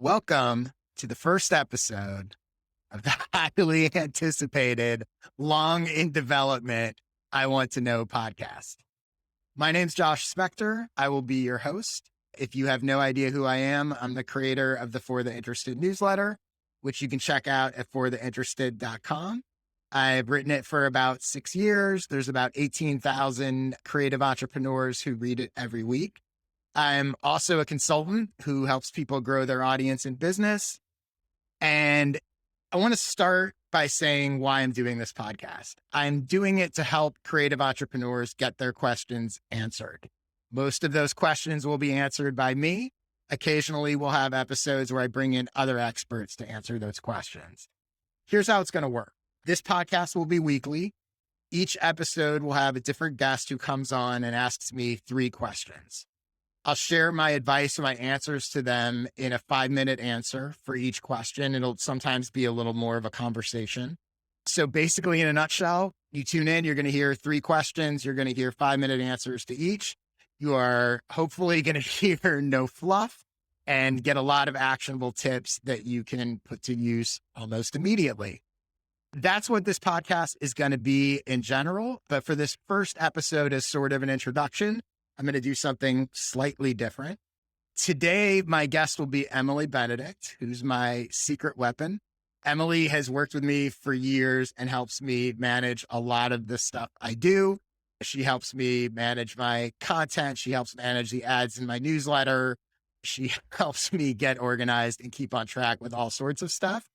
Welcome to the first episode of the highly anticipated, long in development, I Want to Know podcast. My name's Josh Spector. I will be your host. If you have no idea who I am, I'm the creator of the For the Interested newsletter, which you can check out at fortheinterested.com. I've written it for about 6 years. There's about 18,000 creative entrepreneurs who read it every week. I'm also a consultant who helps people grow their audience in business. And I want to start by saying why I'm doing this podcast. I'm doing it to help creative entrepreneurs get their questions answered. Most of those questions will be answered by me. Occasionally, we'll have episodes where I bring in other experts to answer those questions. Here's how it's going to work. This podcast will be weekly. Each episode will have a different guest who comes on and asks me 3 questions. I'll share my advice and my answers to them in a 5-minute answer for each question. It'll sometimes be a little more of a conversation. So basically, in a nutshell, you tune in, you're going to hear 3 questions. You're going to hear 5-minute answers to each. You are hopefully going to hear no fluff and get a lot of actionable tips that you can put to use almost immediately. That's what this podcast is going to be in general. But for this first episode as sort of an introduction, I'm going to do something slightly different. Today, my guest will be Emily Benedict, who's my secret weapon. Emily has worked with me for years and helps me manage a lot of the stuff I do. She helps me manage my content. She helps manage the ads in my newsletter. She helps me get organized and keep on track with all sorts of stuff.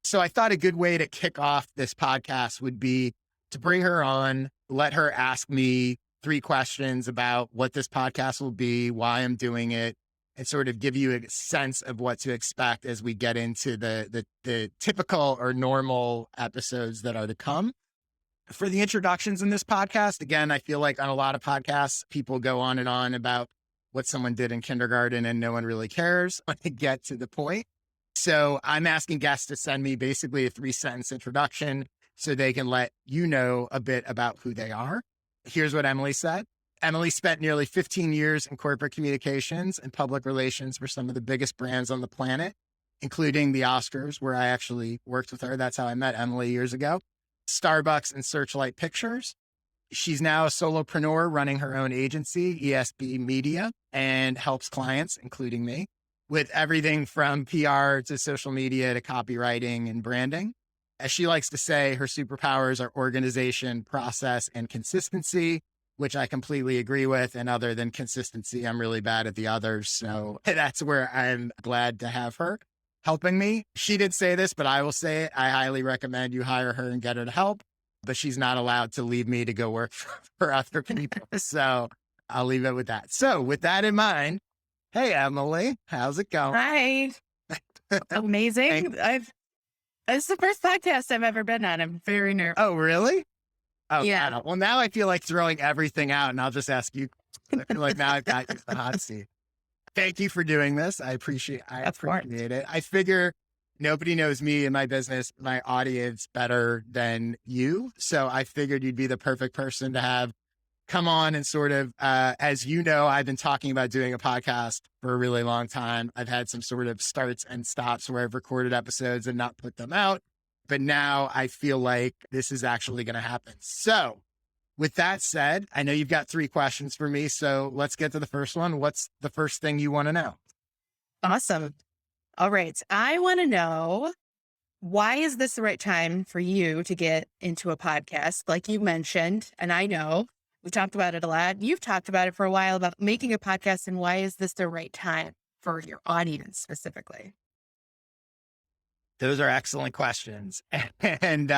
So I thought a good way to kick off this podcast would be to bring her on, let her ask me 3 questions about what this podcast will be, why I'm doing it, and sort of give you a sense of what to expect as we get into the typical or normal episodes that are to come. For the introductions in this podcast, again, I feel like on a lot of podcasts, people go on and on about what someone did in kindergarten and no one really cares when they get to the point. So I'm asking guests to send me basically a 3-sentence introduction so they can let you know a bit about who they are. Here's what Emily said. Emily spent nearly 15 years in corporate communications and public relations for some of the biggest brands on the planet, including the Oscars, where I actually worked with her. That's how I met Emily years ago. Starbucks and Searchlight Pictures. She's now a solopreneur running her own agency, ESB Media, and helps clients, including me, with everything from PR to social media to copywriting and branding. As she likes to say, her superpowers are organization, process, and consistency, which I completely agree with. And other than consistency, I'm really bad at the others. So that's where I'm glad to have her helping me. She did say this, but I will say it. I highly recommend you hire her and get her to help, but she's not allowed to leave me to go work for other people. So I'll leave it with that. So with that in mind, hey, Emily, how's it going? Hi. Amazing. This is the first podcast I've ever been on. I'm very nervous. Oh, really? Oh, yeah. Well, now I feel like throwing everything out and I'll just ask you. I feel like now I've got you in the hot seat. Thank you for doing this. I appreciate it. I figure nobody knows me and my business, my audience better than you. So I figured you'd be the perfect person to have come on and sort of, as you know, I've been talking about doing a podcast for a really long time. I've had some sort of starts and stops where I've recorded episodes and not put them out. But now I feel like this is actually going to happen. So with that said, I know you've got 3 questions for me. So let's get to the first one. What's the first thing you want to know? Awesome. All right. I want to know, why is this the right time for you to get into a podcast? Like you mentioned, and I know we talked about it a lot. You've talked about it for a while about making a podcast, and why is this the right time for your audience specifically? Those are excellent questions. And,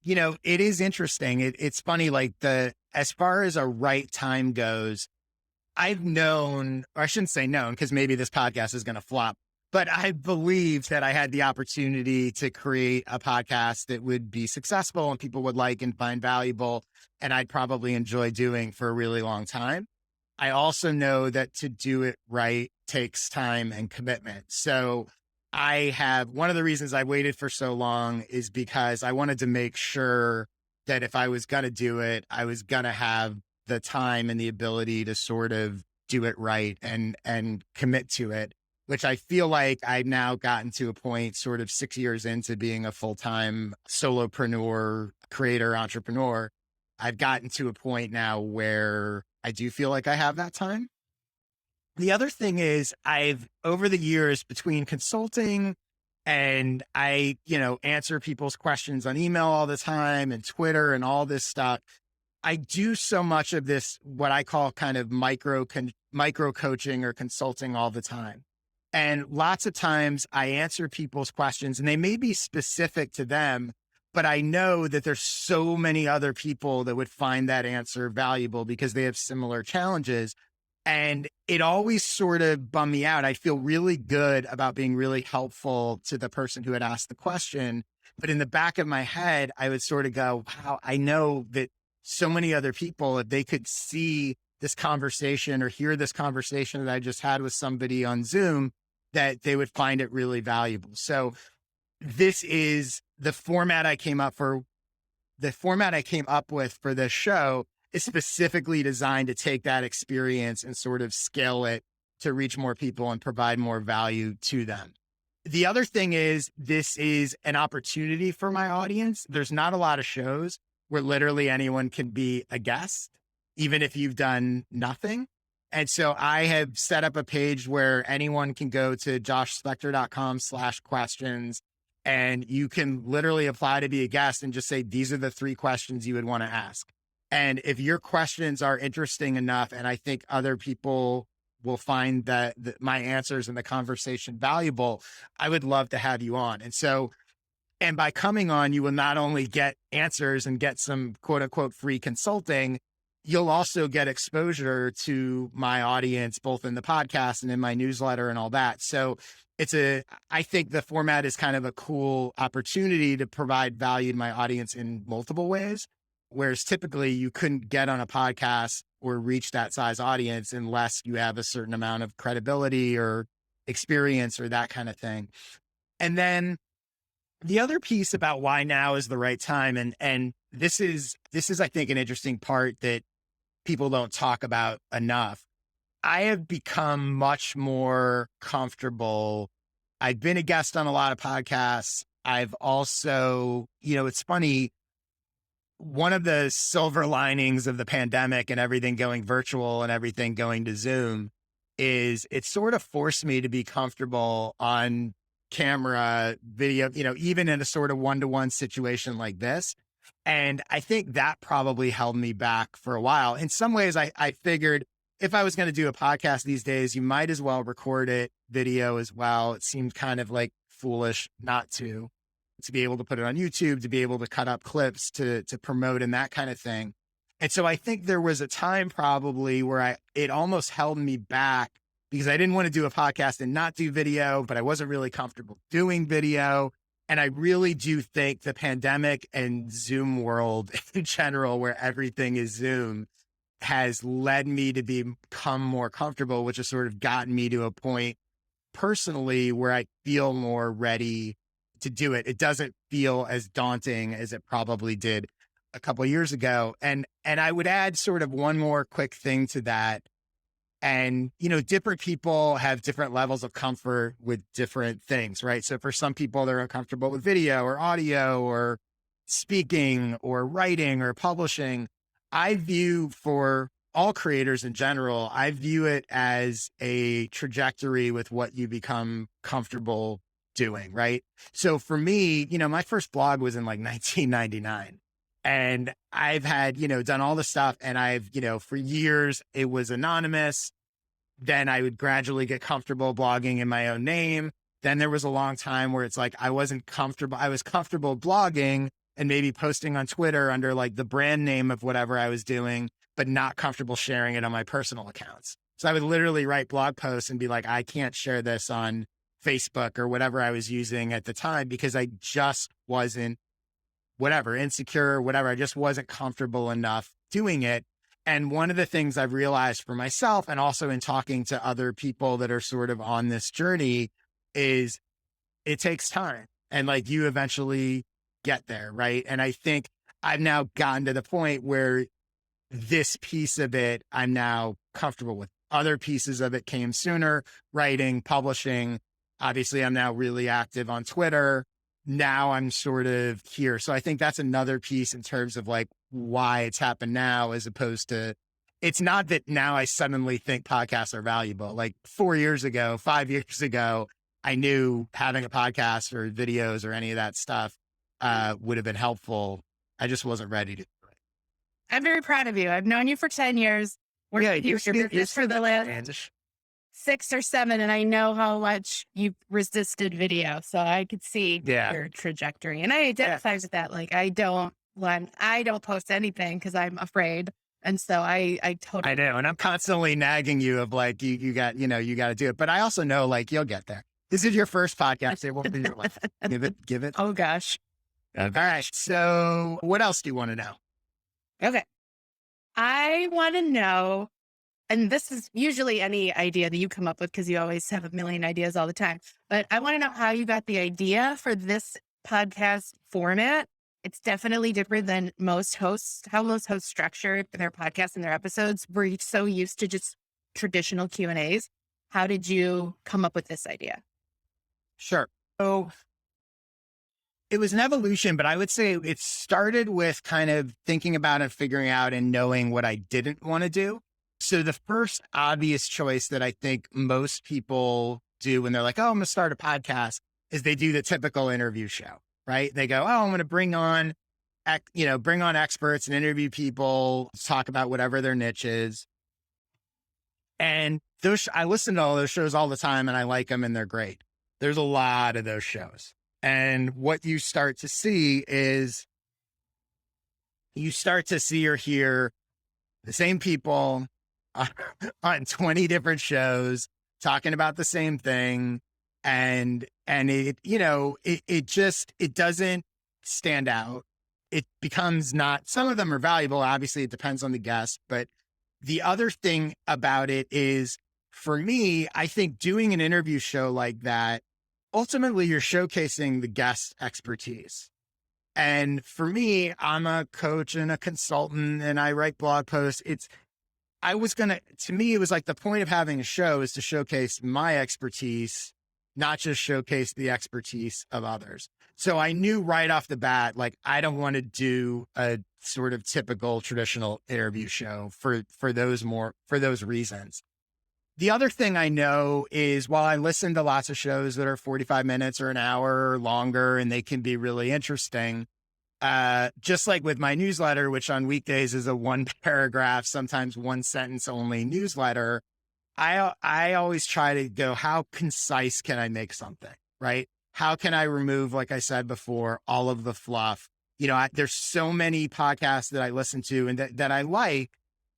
it is interesting. It's funny, like as far as a right time goes, I've known, or I shouldn't say known, because maybe this podcast is going to flop, but I believed that I had the opportunity to create a podcast that would be successful and people would like and find valuable, and I'd probably enjoy doing for a really long time. I also know that to do it right takes time and commitment. So one of the reasons I waited for so long is because I wanted to make sure that if I was going to do it, I was going to have the time and the ability to sort of do it right and commit to it which I feel like I've now gotten to a point sort of 6 years into being a full-time solopreneur, creator, entrepreneur. I've gotten to a point now where I do feel like I have that time. The other thing is I've over the years between consulting and I, answer people's questions on email all the time and Twitter and all this stuff. I do so much of this, what I call kind of micro coaching or consulting all the time. And lots of times I answer people's questions and they may be specific to them, but I know that there's so many other people that would find that answer valuable because they have similar challenges. And it always sort of bummed me out. I feel really good about being really helpful to the person who had asked the question. But in the back of my head, I would sort of go, wow, I know that so many other people, if they could see this conversation or hear this conversation that I just had with somebody on Zoom, that they would find it really valuable. So this is the format I came up with for this show is specifically designed to take that experience and sort of scale it to reach more people and provide more value to them. The other thing is this is an opportunity for my audience. There's not a lot of shows where literally anyone can be a guest, even if you've done nothing. And so I have set up a page where anyone can go to joshspector.com/questions and you can literally apply to be a guest and just say, these are the 3 questions you would want to ask. And if your questions are interesting enough, and I think other people will find that my answers and the conversation valuable, I would love to have you on. And by coming on, you will not only get answers and get some quote unquote free consulting, you'll also get exposure to my audience, both in the podcast and in my newsletter and all that. So I think the format is kind of a cool opportunity to provide value to my audience in multiple ways. Whereas typically you couldn't get on a podcast or reach that size audience unless you have a certain amount of credibility or experience or that kind of thing. And then the other piece about why now is the right time. And this is, I think, an interesting part that people don't talk about enough. I have become much more comfortable. I've been a guest on a lot of podcasts. I've also, it's funny, one of the silver linings of the pandemic and everything going virtual and everything going to Zoom is it sort of forced me to be comfortable on camera, video, even in a sort of one-to-one situation like this. And I think that probably held me back for a while. In some ways, I figured if I was going to do a podcast these days, you might as well record it video as well. It seemed kind of like foolish not to be able to put it on YouTube, to be able to cut up clips to promote and that kind of thing. And so I think there was a time probably where it almost held me back because I didn't want to do a podcast and not do video, but I wasn't really comfortable doing video. And I really do think the pandemic and Zoom world in general, where everything is Zoom, has led me to become more comfortable, which has sort of gotten me to a point personally where I feel more ready to do it. It doesn't feel as daunting as it probably did a couple of years ago. And I would add sort of one more quick thing to that. And, different people have different levels of comfort with different things, right? So for some people, they're uncomfortable with video or audio or speaking or writing or publishing. I view, for all creators in general, I view it as a trajectory with what you become comfortable doing, right? So for me, my first blog was in like 1999. And I've had, done all the stuff, and I've, for years it was anonymous. Then I would gradually get comfortable blogging in my own name. Then there was a long time where it's like, I wasn't comfortable. I was comfortable blogging and maybe posting on Twitter under like the brand name of whatever I was doing, but not comfortable sharing it on my personal accounts. So I would literally write blog posts and be like, I can't share this on Facebook or whatever I was using at the time because I just wasn't insecure, whatever. I just wasn't comfortable enough doing it. And one of the things I've realized for myself, and also in talking to other people that are sort of on this journey, is it takes time, and like you eventually get there. Right. And I think I've now gotten to the point where this piece of it, I'm now comfortable with. other pieces of it came sooner, writing, publishing. Obviously, I'm now really active on Twitter. Now I'm sort of here. So I think that's another piece in terms of like why it's happened now, as opposed to, it's not that now I suddenly think podcasts are valuable. Like 4 years ago, 5 years ago, I knew having a podcast or videos or any of that stuff would have been helpful. I just wasn't ready to. I'm very proud of you. I've known you for 10 years. We're just for the last 6 or 7, and I know how much you resisted video. So I could see your trajectory. And I identify with that. Like I don't post anything because I'm afraid. And so I totally. I know. And I'm constantly nagging you of like, you got to do it. But I also know like you'll get there. This is your first podcast. It won't be your last. Give it. Oh gosh. All right. So what else do you want to know? Okay. I want to know, and this is usually any idea that you come up with because you always have a million ideas all the time, but I want to know how you got the idea for this podcast format. It's definitely different than how most hosts structure their podcasts and their episodes. We're so used to just traditional Q&As. How did you come up with this idea? Sure. So it was an evolution, but I would say it started with kind of thinking about and figuring out and knowing what I didn't want to do. So the first obvious choice that I think most people do when they're like, oh, I'm going to start a podcast, is they do the typical interview show, right? They go, oh, I'm going to bring on experts and interview people, talk about whatever their niche is. And I listen to all those shows all the time and I like them and they're great. There's a lot of those shows. And what you start to see is you start to see or hear the same people on 20 different shows talking about the same thing. And it doesn't stand out. It becomes not, some of them are valuable. Obviously it depends on the guest, but the other thing about it is, for me, I think doing an interview show like that, ultimately you're showcasing the guest's expertise. And for me, I'm a coach and a consultant and I write blog posts. To me, it was like the point of having a show is to showcase my expertise, not just showcase the expertise of others. So I knew right off the bat, like, I don't want to do a sort of typical traditional interview show for those reasons. The other thing I know is, while I listen to lots of shows that are 45 minutes or an hour or longer, and they can be really interesting, just like with my newsletter, which on weekdays is a 1 paragraph, sometimes 1 sentence only newsletter, I always try to go, how concise can I make something, right? How can I remove, like I said before, all of the fluff? There's so many podcasts that I listen to and that I like,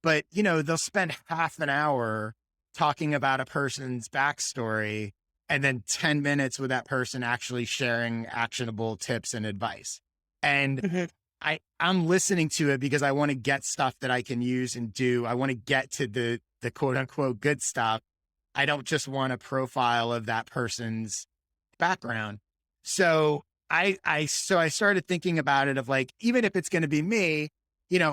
but they'll spend half an hour talking about a person's backstory and then 10 minutes with that person actually sharing actionable tips and advice. And I'm listening to it because I want to get stuff that I can use and do. I want to get to the quote unquote good stuff. I don't just want a profile of that person's background. So I started thinking about it of like, even if it's going to be me,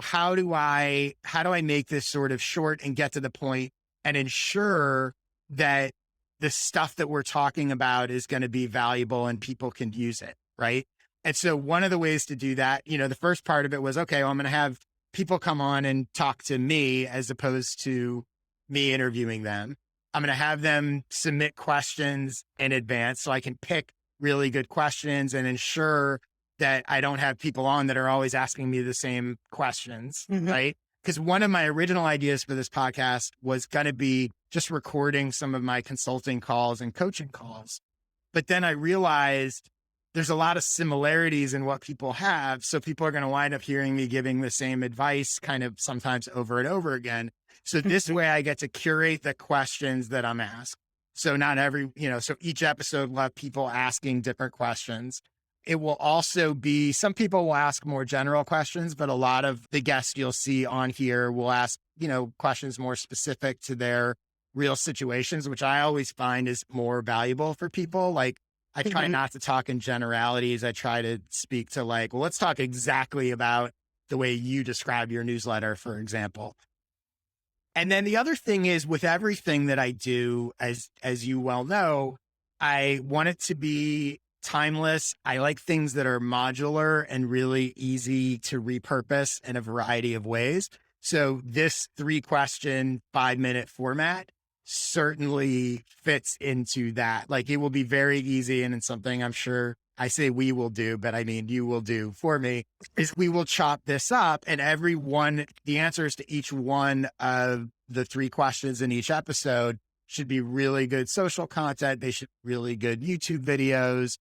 how do I make this sort of short and get to the point and ensure that the stuff that we're talking about is going to be valuable and people can use it, right? And so one of the ways to do that, the first part of it was, okay, well, I'm going to have people come on and talk to me as opposed to me interviewing them. I'm going to have them submit questions in advance so I can pick really good questions and ensure that I don't have people on that are always asking me the same questions, right? Because one of my original ideas for this podcast was going to be just recording some of my consulting calls and coaching calls. But then I realized there's a lot of similarities in what people have. So people are going to wind up hearing me giving the same advice kind of sometimes over and over again. So this way I get to curate the questions that I'm asked. So so each episode will have people asking different questions. It will also be, some people will ask more general questions, but a lot of the guests you'll see on here will ask, questions more specific to their real situations, which I always find is more valuable for people. Like, I try not to talk in generalities. I try to speak to like, well, let's talk exactly about the way you describe your newsletter, for example. And then the other thing is with everything that I do, as you well know, I want it to be timeless. I like things that are modular and really easy to repurpose in a variety of ways. So this 3-question, 5-minute format certainly fits into that. Like it will be very easy. And it's something I'm sure I say we will do, but I mean, you will do for me is we will chop this up and the answers to each one of the 3 questions in each episode should be really good social content. They should be really good YouTube videos.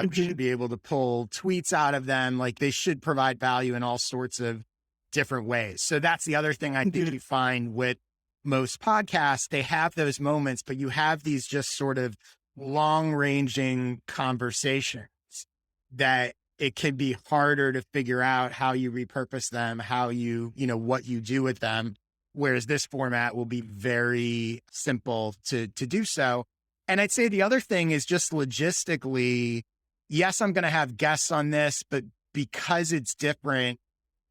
We should be able to pull tweets out of them. Like they should provide value in all sorts of different ways. So that's the other thing I think you find with most podcasts. They have those moments, but you have these just sort of long ranging conversations that it can be harder to figure out how you repurpose them, how what you do with them. Whereas this format will be very simple to do so. And I'd say the other thing is just logistically, yes, I'm going to have guests on this, but because it's different,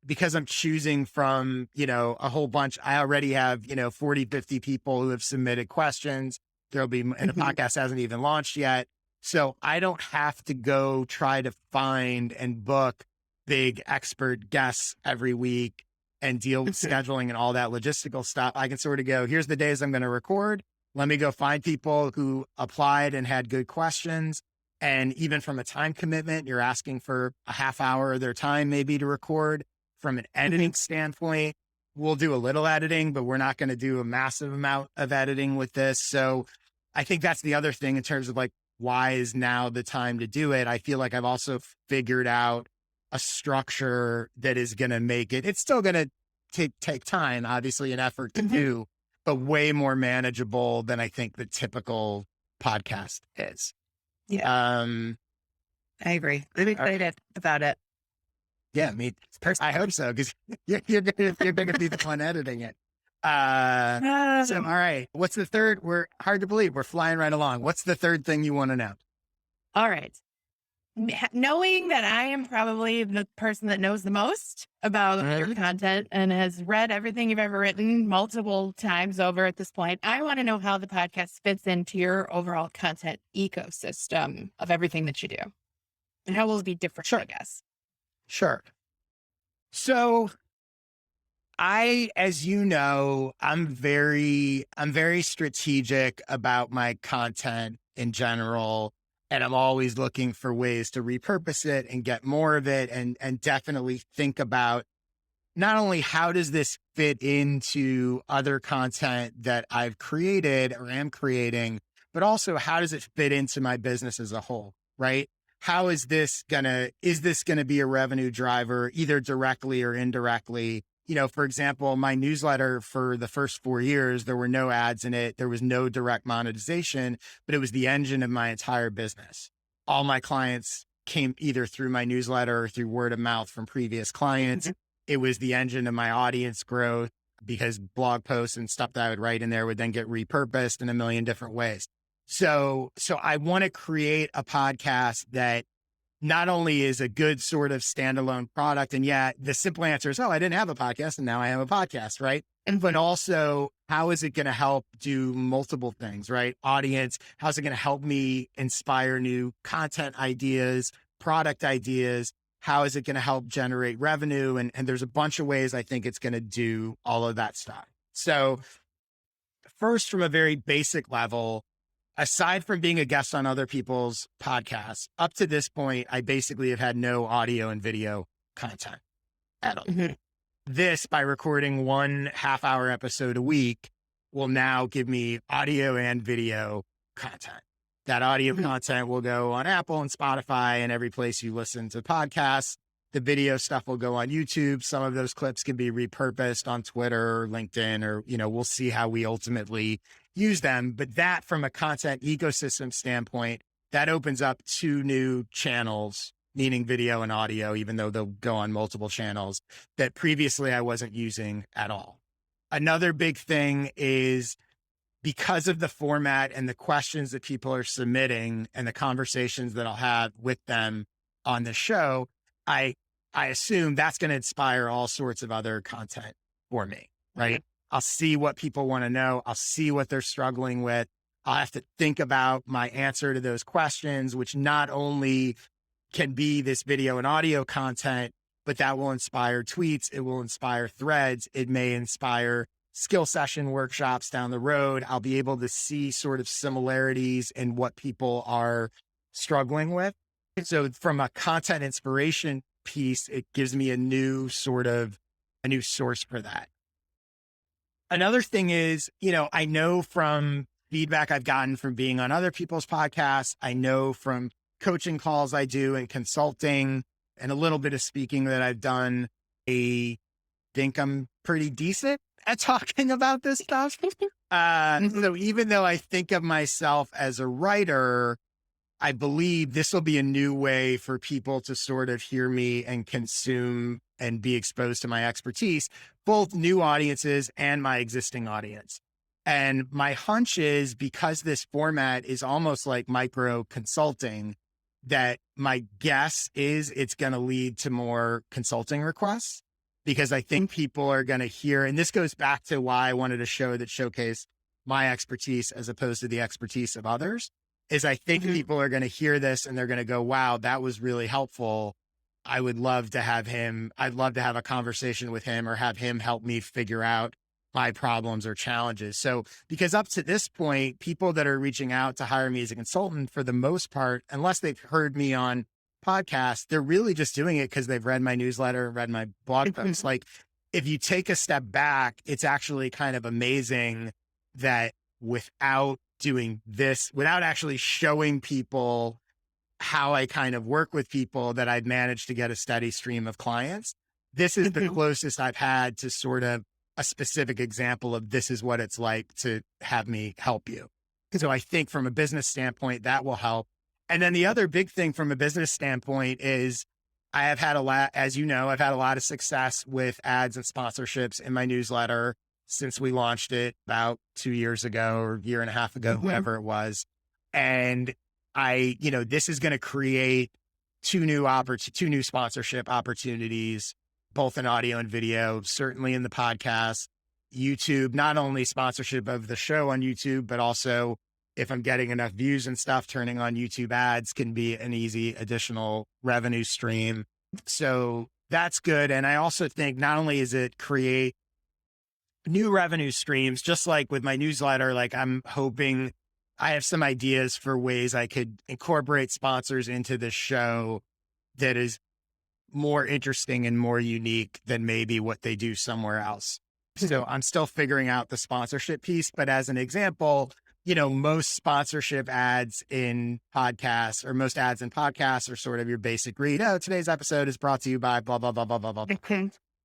because I'm choosing from, a whole bunch, I already have, 40, 50 people who have submitted questions. There'll be, and the podcast hasn't even launched yet. So I don't have to go try to find and book big expert guests every week and deal with scheduling and all that logistical stuff. I can sort of go, here's the days I'm going to record. Let me go find people who applied and had good questions. And even from a time commitment, you're asking for a half hour of their time maybe to record. From an editing standpoint, we'll do a little editing, but we're not going to do a massive amount of editing with this. So I think that's the other thing in terms of like, why is now the time to do it? I feel like I've also figured out a structure that is going to make it, it's still going to take time, obviously an effort to do, but way more manageable than I think the typical podcast is. Yeah. I agree. I'm excited about it. Yeah, I hope so, because you're gonna be the one editing it. So all right. What's the third? We're hard to believe. We're flying right along. What's the third thing you want to know? All right. Knowing that I am probably the person that knows the most about your content and has read everything you've ever written multiple times over at this point, I want to know how the podcast fits into your overall content ecosystem of everything that you do. And how will it be different, I guess? Sure. So as you know, I'm very strategic about my content in general. And I'm always looking for ways to repurpose it and get more of it and definitely think about not only how does this fit into other content that I've created or am creating, but also how does it fit into my business as a whole, right? How is this gonna be a revenue driver either directly or indirectly? For example, my newsletter for the first 4 years, there were no ads in it. There was no direct monetization, but it was the engine of my entire business. All my clients came either through my newsletter or through word of mouth from previous clients. It was the engine of my audience growth because blog posts and stuff that I would write in there would then get repurposed in a million different ways. So I want to create a podcast that not only is a good sort of standalone product, and yet the simple answer is, oh, I didn't have a podcast and now I have a podcast, right? But also, how is it going to help do multiple things, right? Audience, how's it going to help me inspire new content ideas, product ideas? How is it going to help generate revenue? And there's a bunch of ways I think it's going to do all of that stuff. So first, from a very basic level, aside from being a guest on other people's podcasts, up to this point, I basically have had no audio and video content at all. This, by recording 1 half-hour episode a week, will now give me audio and video content. That audio content will go on Apple and Spotify and every place you listen to podcasts. The video stuff will go on YouTube. Some of those clips can be repurposed on Twitter or LinkedIn, or, we'll see how we ultimately use them. But that, from a content ecosystem standpoint, that opens up 2 new channels, meaning video and audio, even though they'll go on multiple channels that previously I wasn't using at all. Another big thing is, because of the format and the questions that people are submitting and the conversations that I'll have with them on the show, I assume that's going to inspire all sorts of other content for me, right? I'll see what people want to know. I'll see what they're struggling with. I'll have to think about my answer to those questions, which not only can be this video and audio content, but that will inspire tweets. It will inspire threads. It may inspire skill session workshops down the road. I'll be able to see sort of similarities in what people are struggling with. So from a content inspiration piece, it gives me a new source for that. Another thing is, I know from feedback I've gotten from being on other people's podcasts, I know from coaching calls I do and consulting and a little bit of speaking that I've done, I think I'm pretty decent at talking about this stuff. So even though I think of myself as a writer, I believe this will be a new way for people to sort of hear me and consume and be exposed to my expertise, both new audiences and my existing audience. And my hunch is, because this format is almost like micro consulting, that my guess is it's going to lead to more consulting requests, because I think people are going to hear, and this goes back to why I wanted a show that showcased my expertise as opposed to the expertise of others, is I think people are going to hear this and they're going to go, wow, that was really helpful. I would love to have him. I'd love to have a conversation with him or have him help me figure out my problems or challenges. So, because up to this point, people that are reaching out to hire me as a consultant, for the most part, unless they've heard me on podcasts, they're really just doing it because they've read my newsletter, read my blog posts. Like, if you take a step back, it's actually kind of amazing that without doing this, without actually showing people how I kind of work with people, that I've managed to get a steady stream of clients. This is the closest I've had to sort of a specific example of this is what it's like to have me help you. So I think from a business standpoint, that will help. And then the other big thing from a business standpoint is I have had a lot, as you know, I've had a lot of success with ads and sponsorships in my newsletter since we launched it about 2 years ago or a year and a half ago, whatever it was. And this is going to create two new sponsorship opportunities, both in audio and video, certainly in the podcast, YouTube, not only sponsorship of the show on YouTube, but also if I'm getting enough views and stuff, turning on YouTube ads can be an easy additional revenue stream. So that's good. And I also think not only is it create new revenue streams, just like with my newsletter, like I'm hoping I have some ideas for ways I could incorporate sponsors into this show that is more interesting and more unique than maybe what they do somewhere else. So I'm still figuring out the sponsorship piece, but as an example, most sponsorship ads in podcasts, or most ads in podcasts, are sort of your basic read. Oh, today's episode is brought to you by blah, blah, blah, blah, blah, blah.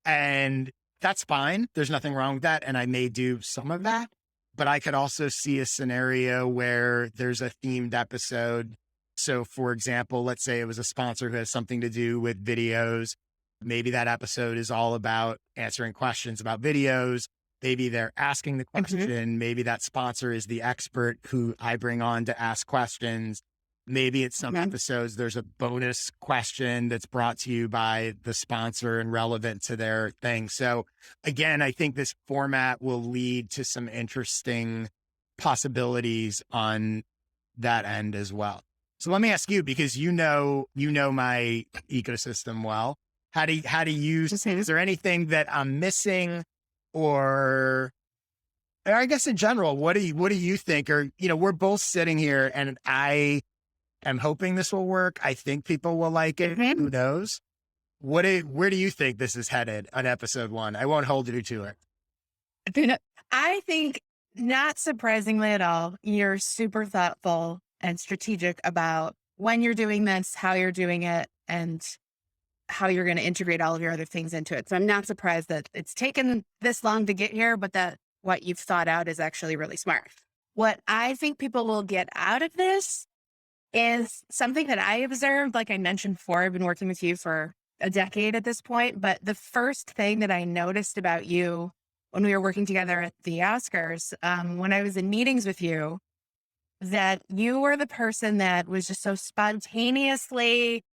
And that's fine. There's nothing wrong with that. And I may do some of that, but I could also see a scenario where there's a themed episode. So for example, let's say it was a sponsor who has something to do with videos. Maybe that episode is all about answering questions about videos. Maybe they're asking the question. Maybe that sponsor is the expert who I bring on to ask questions. Maybe it's some episodes, there's a bonus question that's brought to you by the sponsor and relevant to their thing. So again, I think this format will lead to some interesting possibilities on that end as well. So let me ask you, because you know my ecosystem well. How do you, is there anything that I'm missing, or I guess in general, what do you think? Or, we're both sitting here and I am hoping this will work. I think people will like it. Who knows? Where do you think this is headed on episode 1? I won't hold you to it. I think, not surprisingly at all, you're super thoughtful and strategic about when you're doing this, how you're doing it, and how you're going to integrate all of your other things into it. So I'm not surprised that it's taken this long to get here, but that what you've thought out is actually really smart. What I think people will get out of this is something that I observed. Like I mentioned before, I've been working with you for a decade at this point, but the first thing that I noticed about you when we were working together at the Oscars, when I was in meetings with you, that you were the person that was just so spontaneously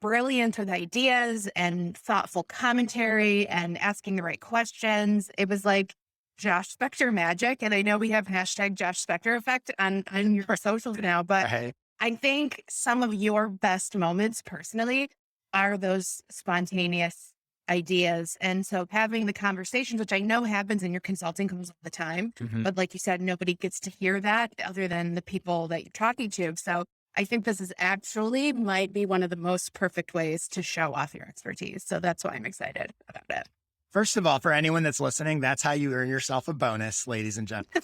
brilliant with ideas and thoughtful commentary and asking the right questions. It was like Josh Spector magic. And I know we have hashtag Josh Spector effect on your socials now, but Right. I think some of your best moments personally are those spontaneous ideas. And so having the conversations, which I know happens in your consulting calls all the time, Mhm. but like you said, nobody gets to hear that other than the people that you're talking to. So I think this is actually might be one of the most perfect ways to show off your expertise. So that's why I'm excited about it. First of all, for anyone that's listening, that's how you earn yourself a bonus, ladies and gentlemen.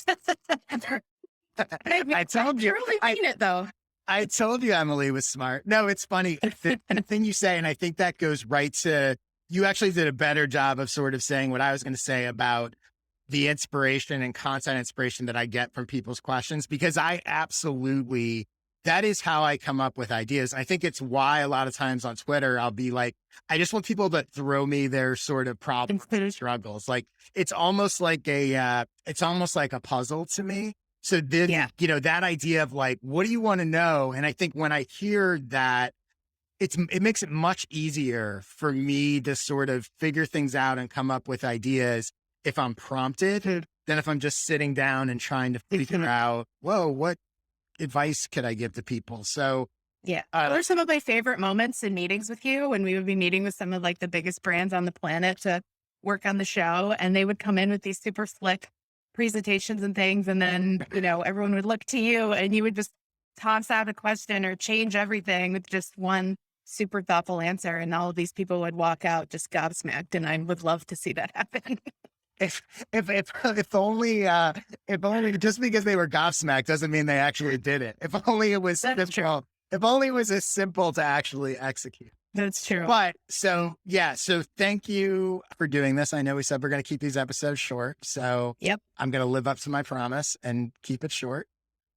I told I you, truly mean it though. I told you Emily was smart. No, it's funny. The thing you say, and I think that goes right to, you actually did a better job of sort of saying what I was going to say about the inspiration and content inspiration that I get from people's questions, because I absolutely, that is how I come up with ideas. I think it's why a lot of times on Twitter, I'll be like, I just want people to throw me their sort of problems and struggles. Like it's almost like it's almost like a puzzle to me. So then, Yeah. that idea of like, what do you want to know? And I think when I hear that, it makes it much easier for me to sort of figure things out and come up with ideas if I'm prompted than if I'm just sitting down and trying to figure out, whoa, what advice could I give to people? So, Yeah. What are some of my favorite moments in meetings with you when we would be meeting with some of like the biggest brands on the planet to work on the show? And they would come in with these super slick presentations and things. And then, everyone would look to you and you would just toss out a question or change everything with just one super thoughtful answer. And all of these people would walk out just gobsmacked. And I would love to see that happen. if only just because they were gobsmacked doesn't mean they actually did it. If only it was That's true. if only it was as simple to actually execute. That's true. But so thank you for doing this. I know we said we're going to keep these episodes short, so Yep. I'm going to live up to my promise and keep it short.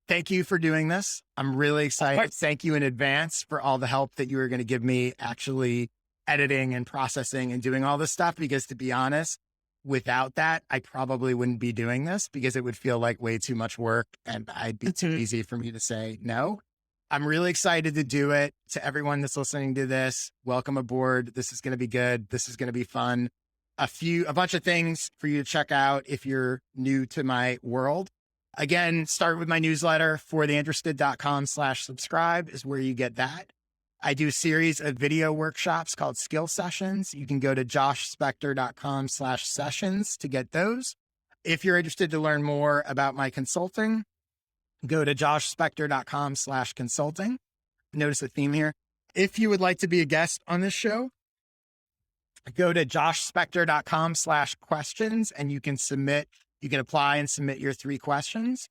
Thank you for doing this. I'm really excited. Thank you in advance for all the help that you were going to give me actually editing and processing and doing all this stuff, because to be honest, without that, I probably wouldn't be doing this because it would feel like way too much work and I'd be too easy for me to say no. I'm really excited to do it. To everyone that's listening to this, welcome aboard. This is going to be good. This is going to be fun. A bunch of things for you to check out if you're new to my world. Again, start with my newsletter, fortheinterested.com/subscribe is where you get that. I do a series of video workshops called skill sessions. You can go to joshspector.com/sessions to get those. If you're interested to learn more about my consulting, go to joshspector.com/consulting. Notice the theme here. If you would like to be a guest on this show, go to joshspector.com/questions and you can apply and submit your 3 questions.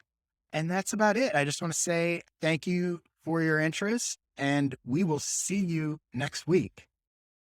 And that's about it. I just want to say thank you for your interest and we will see you next week.